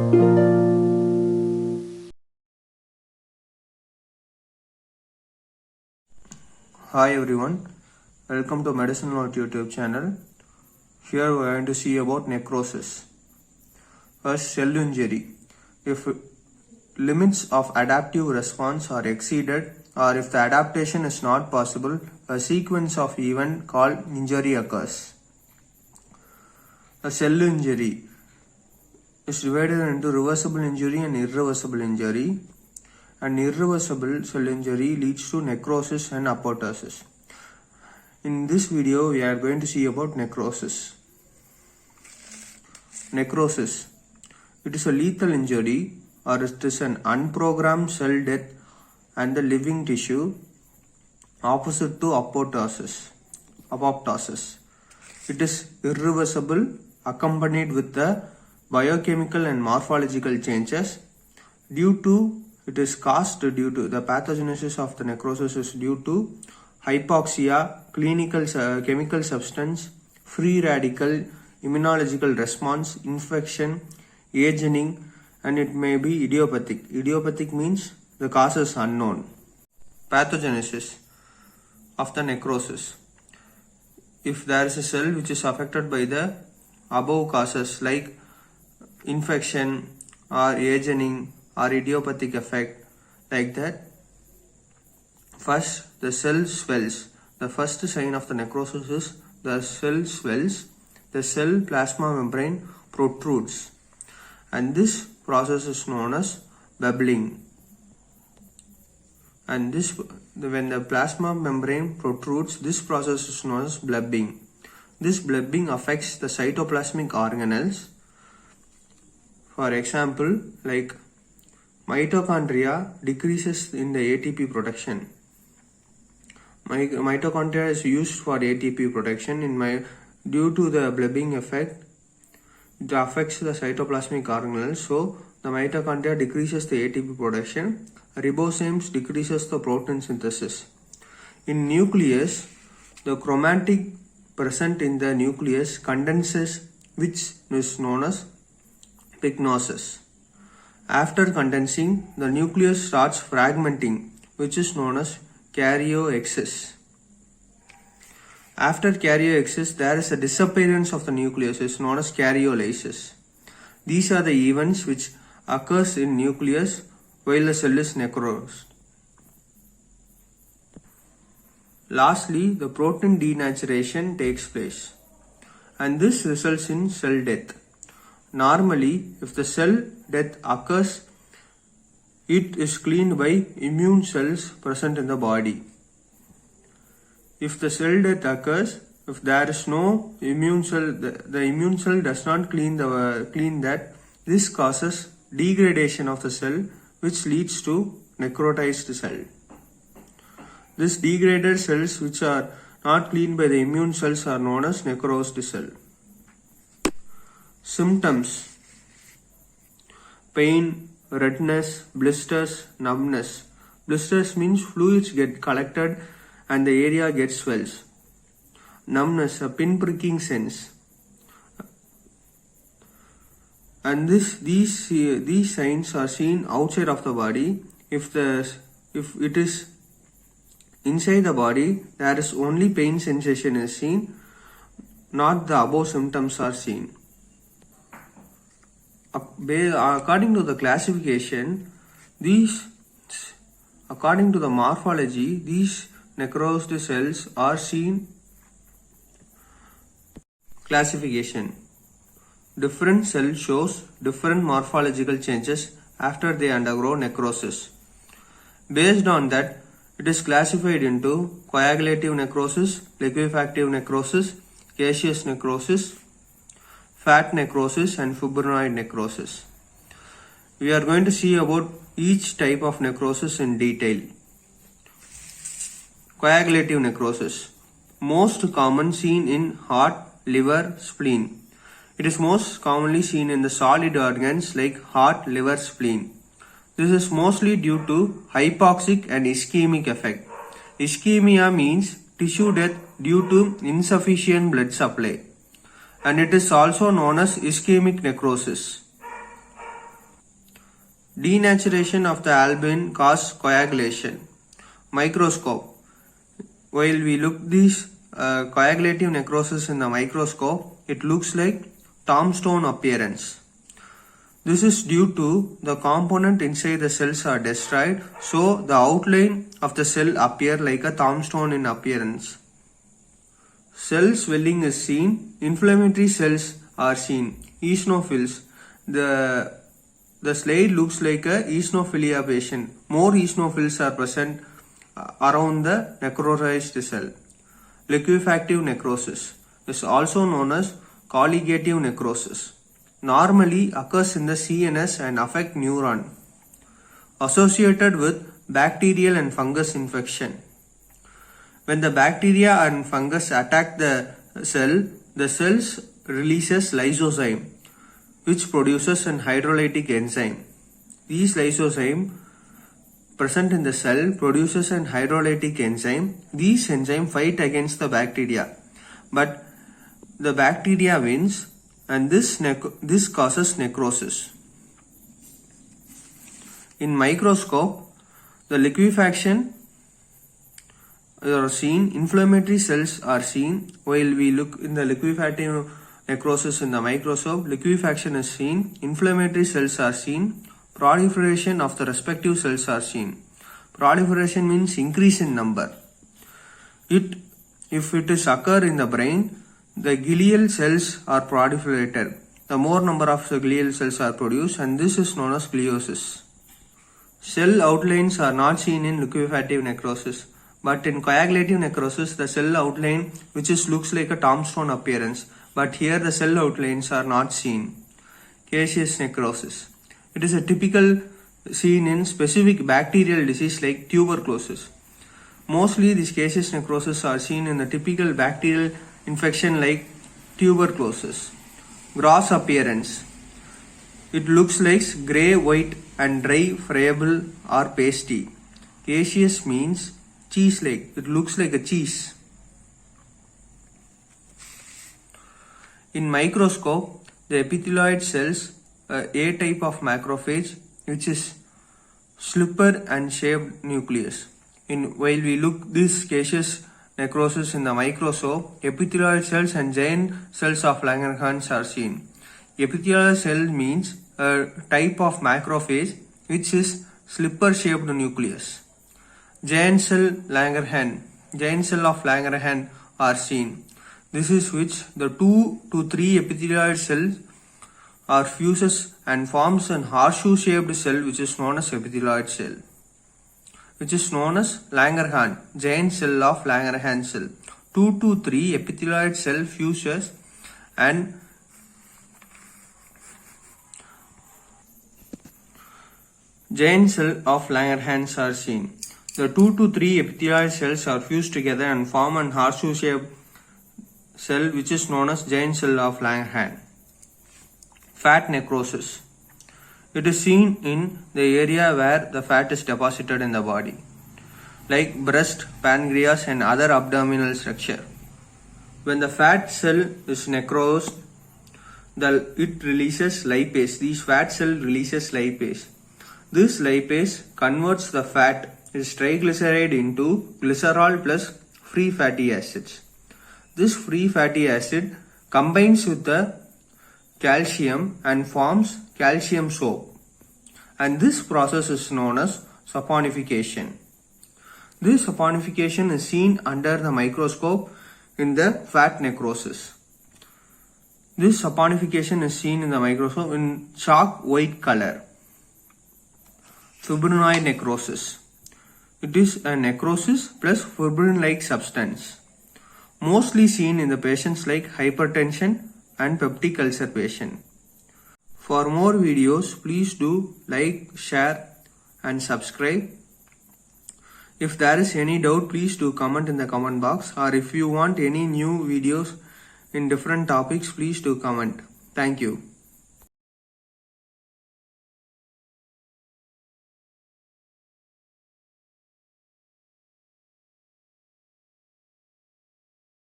Hi everyone, welcome to Medicine Note YouTube channel. Here we are going to see about necrosis. First, cell injury. If limits of adaptive response are exceeded or if the adaptation is not possible, a sequence of events called injury occurs. A cell injury is divided into reversible injury and irreversible injury. An irreversible cell injury leads to necrosis and apoptosis. In this video, we are going to see about necrosis. Necrosis. It is a lethal injury or it is an unprogrammed cell death and the living tissue opposite to apoptosis. It is irreversible, accompanied with the biochemical and morphological changes. It is caused due to the pathogenesis of the necrosis is due to hypoxia, chemical substance, free radical, immunological response, infection, aging, and it may be idiopathic. Idiopathic means the cause is unknown. Pathogenesis of the necrosis. If there is a cell which is affected by the above causes like infection or aging or idiopathic effect like that, first the cell swells. The first sign of the necrosis is the cell swells, the cell plasma membrane protrudes, and this process is known as bubbling. And when the plasma membrane protrudes, this process is known as blubbing. This blubbing affects the cytoplasmic organelles. For example, like mitochondria decreases in the ATP production. Mitochondria is used for ATP production. Due to the blubbing effect, it affects the cytoplasmic organelles. So the mitochondria decreases the ATP production. Ribosomes decreases the protein synthesis. In nucleus, the chromatic present in the nucleus condenses, which is known as pycnosis. After condensing, the nucleus starts fragmenting, which is known as karyoexis. After karyoexis, there is a disappearance of the nucleus, is known as karyolysis. These are the events which occurs in nucleus while the cell is necrosed. Lastly, the protein denaturation takes place, and this results in cell death. Normally, if the cell death occurs, it is cleaned by immune cells present in the body. If the cell death occurs, if there is no immune cell, the immune cell does not clean that, this causes degradation of the cell, which leads to necrotized cell. These degraded cells which are not cleaned by the immune cells are known as necrosed cell. Symptoms: pain, redness, blisters, numbness. Blisters means fluids get collected and the area gets swells. Numbness, a pinpricking sense. And these signs are seen outside of the body. If it is inside the body, there is only pain sensation is seen, not the above symptoms are seen. According to the classification, according to the morphology, these necrosed cells are seen. Classification: different cell shows different morphological changes after they undergo necrosis. Based on that, it is classified into coagulative necrosis, liquefactive necrosis, gaseous necrosis, fat necrosis, and fibrinoid necrosis. We are going to see about each type of necrosis in detail. Coagulative necrosis. Most common seen in heart, liver, spleen. It is most commonly seen in the solid organs like heart, liver, spleen. This is mostly due to hypoxic and ischemic effect. Ischemia means tissue death due to insufficient blood supply, and it is also known as ischemic necrosis. Denaturation of the albumin causes coagulation. Microscope. While we look this coagulative necrosis in the microscope, it looks like tombstone appearance. This is due to the component inside the cells are destroyed, so the outline of the cell appear like a tombstone in appearance. Cell swelling is seen. Inflammatory cells are seen. Eosinophils. The slide looks like a eosinophilia patient. More eosinophils are present around the necrotized cell. Liquefactive necrosis is also known as coagulative necrosis. Normally occurs in the CNS and affect neuron. Associated with bacterial and fungus infection. When the bacteria and fungus attack the cells releases lysozyme, which produces an hydrolytic enzyme. These lysozyme present in the cell produces an hydrolytic enzyme. These enzymes fight against the bacteria, but the bacteria wins, and this causes necrosis. In microscope, the liquefaction are seen, inflammatory cells are seen. While we look in the liquefactive necrosis in the microscope, liquefaction is seen, inflammatory cells are seen, proliferation of the respective cells are seen. Proliferation means increase in number. If it is occur in the brain, the glial cells are proliferated. The more number of the glial cells are produced, and this is known as gliosis. Cell outlines are not seen in liquefactive necrosis, but in coagulative necrosis, the cell outline looks like a tombstone appearance, but here the cell outlines are not seen. Caseous necrosis. It is a typical seen in specific bacterial disease like tuberculosis. Mostly these caseous necrosis are seen in the typical bacterial infection like tuberculosis. Gross appearance. It looks like grey, white and dry, friable or pasty. Caseous means cheese-like. It looks like a cheese. In microscope, the epithelioid cells, A type of macrophage, which is slipper and shaped nucleus. While we look this caseous necrosis in the microscope, epithelial cells and giant cells of Langerhans are seen. Epithelial cell means a type of macrophage which is slipper shaped nucleus. Giant cell of Langerhans are seen. This is which the 2 to 3 epithelial cells are fuses and forms an horseshoe shaped cell which is known as epithelioid cell, which is known as Langerhans, giant cell of Langerhans cell. 2 to 3 epithelioid cell fuses and giant cell of Langerhans are seen. The 2 to 3 epithelial cells are fused together and form an horseshoe shaped cell which is known as giant cell of Langerhans. Fat necrosis. It is seen in the area where the fat is deposited in the body, like breast, pancreas and other abdominal structure. When the fat cell is necrosed, it releases lipase. These fat cell releases lipase. This lipase converts the fat is triglyceride into glycerol plus free fatty acids. This free fatty acid combines with the calcium and forms calcium soap, and this process is known as saponification. This saponification is seen under the microscope in the fat necrosis. This saponification is seen in the microscope in chalk white color. Fibrinoid necrosis. It is a necrosis plus fibrin-like substance, mostly seen in the patients like hypertension and peptic ulcer patient. For more videos, please do like, share and subscribe. If there is any doubt, please do comment in the comment box, or if you want any new videos in different topics, please do comment. Thank you.